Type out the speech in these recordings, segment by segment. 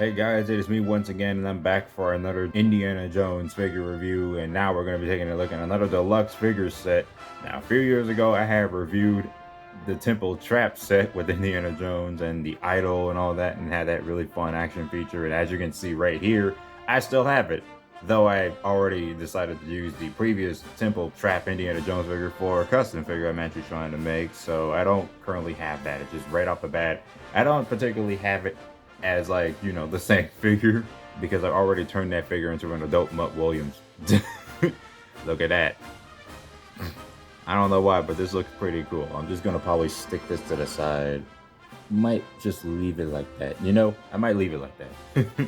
Hey guys, it is me once again, and I'm back for another Indiana Jones figure review. And now we're going to be taking a look at another deluxe figure set. Now, a few years ago, I have reviewed the Temple Trap set with Indiana Jones and the idol and all that, and had that really fun action feature. And as you can see right here, I still have it, though I already decided to use the previous Temple Trap Indiana Jones figure for a custom figure I'm actually trying to make. So I don't currently have that. It's just right off the bat, I don't particularly have it as, like, you know, the same figure, because I've already turned that figure into an adult Mutt Williams. Look at that. I don't know why, but this looks pretty cool. I'm just gonna probably stick this to the side. Might just leave it like that. You know, I might leave it like that.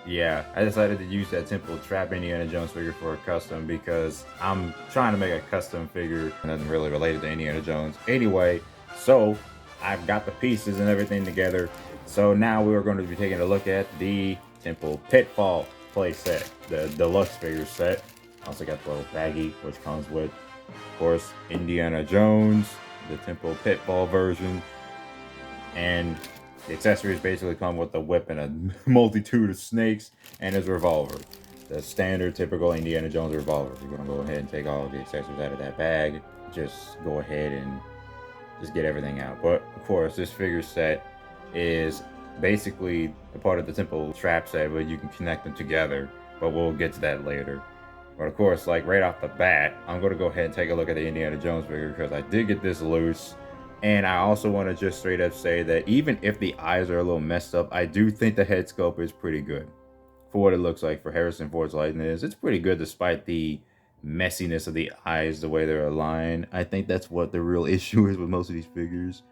Yeah, I decided to use that Temple Trap Indiana Jones figure for a custom because I'm trying to make a custom figure and nothing really related to Indiana Jones anyway. So I've got the pieces and everything together. So now we are going to be taking a look at the Temple Pitfall playset, the deluxe figure set. Also got the little baggie, which comes with, of course, Indiana Jones, the Temple Pitfall version, and the accessories basically come with a whip and a multitude of snakes and his revolver. The standard, typical Indiana Jones revolver. We're going to go ahead and take all of the accessories out of that bag. Just go ahead and just get everything out. But, of course, this figure set is basically a part of the Temple Trap set, where you can connect them together, but we'll get to that later. But of course, like right off the bat, I'm going to go ahead and take a look at the Indiana Jones figure because I did get this loose. And I also want to just straight up say that even if the eyes are a little messed up, I do think the head sculpt is pretty good for what it looks like for Harrison Ford's likeness. It's pretty good despite the messiness of the eyes, the way they're aligned. I think that's what the real issue is with most of these figures.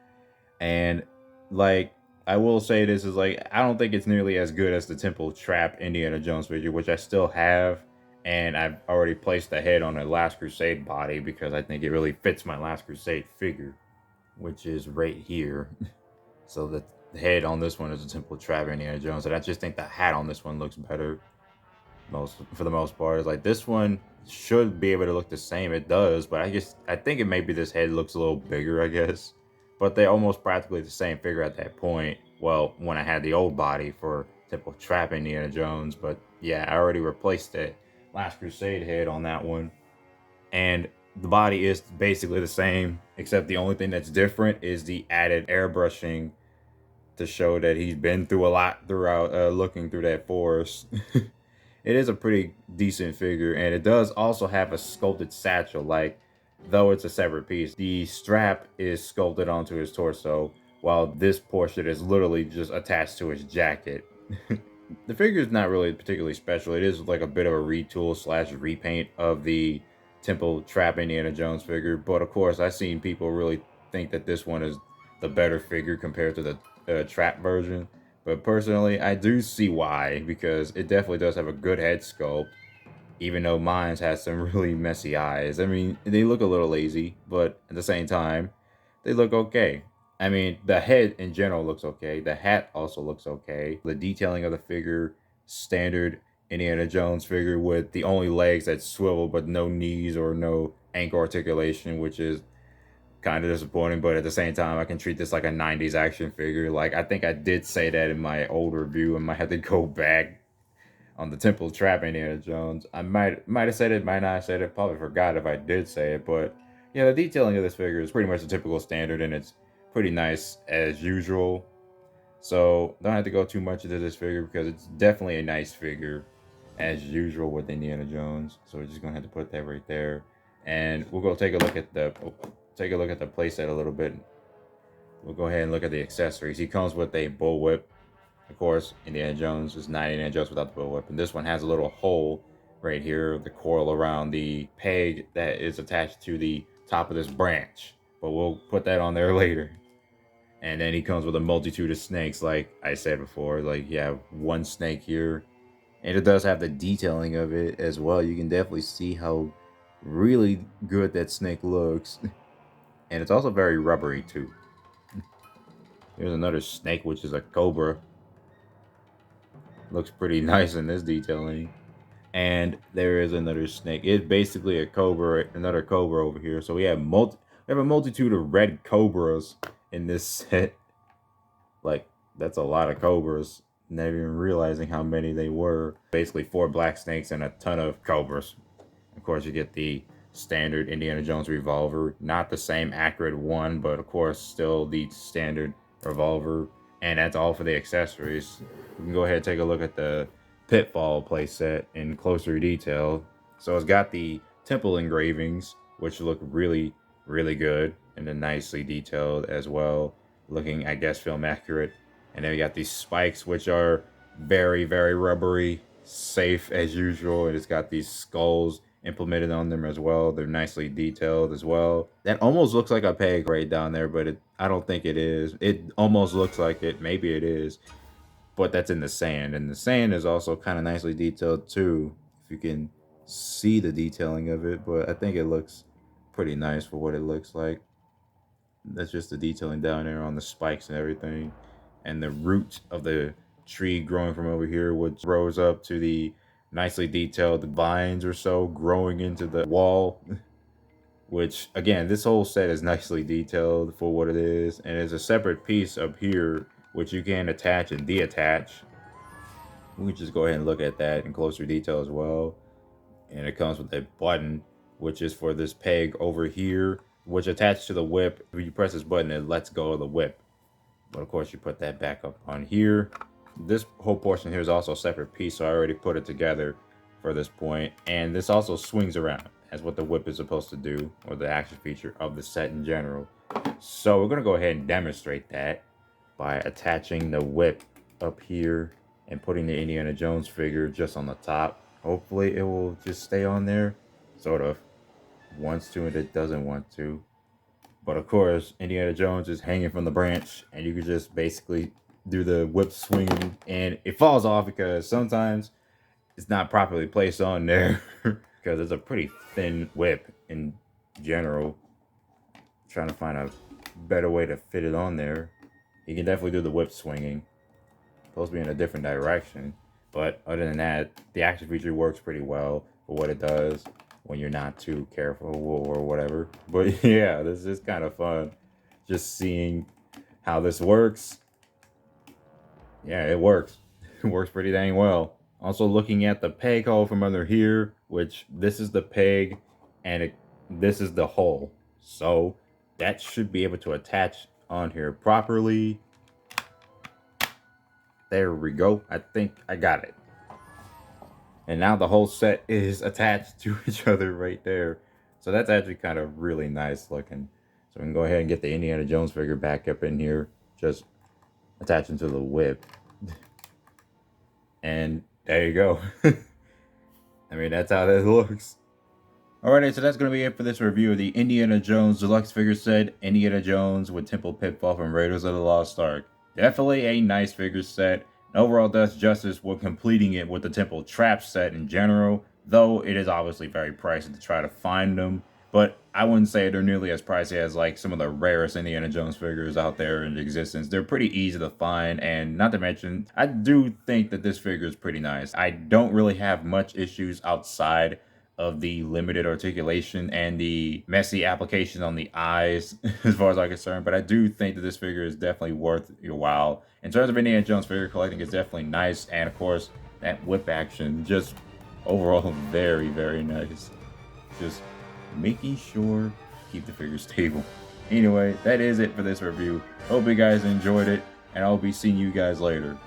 And like, I will say this is, like, I don't think it's nearly as good as the Temple Trap Indiana Jones figure, which I still have. And I've already placed the head on a Last Crusade body because I think it really fits my Last Crusade figure, which is right here. So the head on this one is a Temple Trap Indiana Jones, and I just think the hat on this one looks better. For the most part, it's like this one should be able to look the same. It does, but I think it maybe this head looks a little bigger, I guess. But they're almost practically the same figure at that point. Well, when I had the old body for Temple Trap Indiana Jones, but yeah, I already replaced that Last Crusade head on that one. And the body is basically the same, except the only thing that's different is the added airbrushing to show that he's been through a lot throughout looking through that forest. It is a pretty decent figure, and it does also have a sculpted satchel, like, though it's a separate piece. The strap is sculpted onto his torso, while this portion is literally just attached to his jacket. The figure is not really particularly special. It is like a bit of a retool slash repaint of the Temple Trap Indiana Jones figure, but of course I've seen people really think that this one is the better figure compared to the Trap version. But personally, I do see why, because it definitely does have a good head sculpt, even though mine has some really messy eyes. I mean, they look a little lazy, but at the same time, they look okay. I mean, the head in general looks okay. The hat also looks okay. The detailing of the figure, standard Indiana Jones figure with the only legs that swivel but no knees or no ankle articulation, which is kind of disappointing. But at the same time, I can treat this like a 90s action figure. Like, I think I did say that in my old review. I might have to go back on the Temple Trap Indiana Jones. I might have said it, might not have said it, probably forgot if I did say it. But yeah, the detailing of this figure is pretty much the typical standard, and it's pretty nice as usual. So don't have to go too much into this figure because it's definitely a nice figure as usual with Indiana Jones. So we're just gonna have to put that right there, and we'll go take a look at the playset a little bit. We'll go ahead and look at the accessories. He comes with a bullwhip. Of course, Indiana Jones is not Indiana Jones without the bullwhip, and this one has a little hole right here, the coil around the peg that is attached to the top of this branch. But we'll put that on there later. And then he comes with a multitude of snakes, like I said before. Like, you have one snake here, and it does have the detailing of it as well. You can definitely see how really good that snake looks. And it's also very rubbery too. There's another snake, which is a cobra. Looks pretty nice in this detailing. And there is another snake. It's basically a cobra, another cobra over here. So we have a multitude of red cobras in this set. Like, that's a lot of cobras. not even realizing how many they were. Basically 4 black snakes and a ton of cobras. Of course, you get the standard Indiana Jones revolver. Not the same accurate one, but of course still the standard revolver. And that's all for the accessories. We can go ahead and take a look at the Pitfall playset in closer detail. So it's got the temple engravings, which look really, really good. And then nicely detailed as well. Looking, I guess, film accurate. And then we got these spikes, which are very, very rubbery, safe as usual. And it's got these skulls implemented on them as well. They're nicely detailed as well. That almost looks like a peg right down there, but I don't think it is. It almost looks like it. Maybe it is. But that's in the sand. And the sand is also kind of nicely detailed too, if you can see the detailing of it. But I think it looks pretty nice for what it looks like. That's just the detailing down there on the spikes and everything. And the root of the tree growing from over here, which grows up to the nicely detailed vines or so growing into the wall. Which, again, this whole set is nicely detailed for what it is. And there's a separate piece up here, which you can attach and deattach. We can just go ahead and look at that in closer detail as well. And it comes with a button, which is for this peg over here, which attached to the whip. If you press this button, it lets go of the whip. But of course, you put that back up on here. This whole portion here is also a separate piece, so I already put it together for this point. And this also swings around, as what the whip is supposed to do, or the action feature of the set in general. So we're going to go ahead and demonstrate that by attaching the whip up here and putting the Indiana Jones figure just on the top. Hopefully it will just stay on there, sort of wants to and it doesn't want to. But of course, Indiana Jones is hanging from the branch, and you can just basically do the whip swinging, and it falls off because sometimes it's not properly placed on there because it's a pretty thin whip in general. Trying to find a better way to fit it on there. You can definitely do the whip swinging. Supposed to be in a different direction, but other than that, the action feature works pretty well for what it does when you're not too careful or whatever. But yeah, this is kind of fun. Just seeing how this works. Yeah, it works. It works pretty dang well. Also looking at the peg hole from under here, which this is the peg and this is the hole. So that should be able to attach on here properly. There we go. I think I got it. And now the whole set is attached to each other right there. So that's actually kind of really nice looking. So we can go ahead and get the Indiana Jones figure back up in here. Just attaching to the whip. And there you go. I mean, that's how that looks. Alrighty, so that's going to be it for this review of the Indiana Jones Deluxe figure set. Indiana Jones with Temple Pitfall from Raiders of the Lost Ark. Definitely a nice figure set. Overall does justice with completing it with the Temple Trap set in general, though it is obviously very pricey to try to find them. But I wouldn't say they're nearly as pricey as like some of the rarest Indiana Jones figures out there in existence. They're pretty easy to find, and not to mention, I do think that this figure is pretty nice. I don't really have much issues outside of the limited articulation and the messy application on the eyes as far as I'm concerned, but I do think that this figure is definitely worth your while. In terms of Indiana Jones figure collecting, it's definitely nice, and of course that whip action, just overall very, very nice. Just making sure to keep the figure stable. Anyway, that is it for this review. Hope you guys enjoyed it, and I'll be seeing you guys later.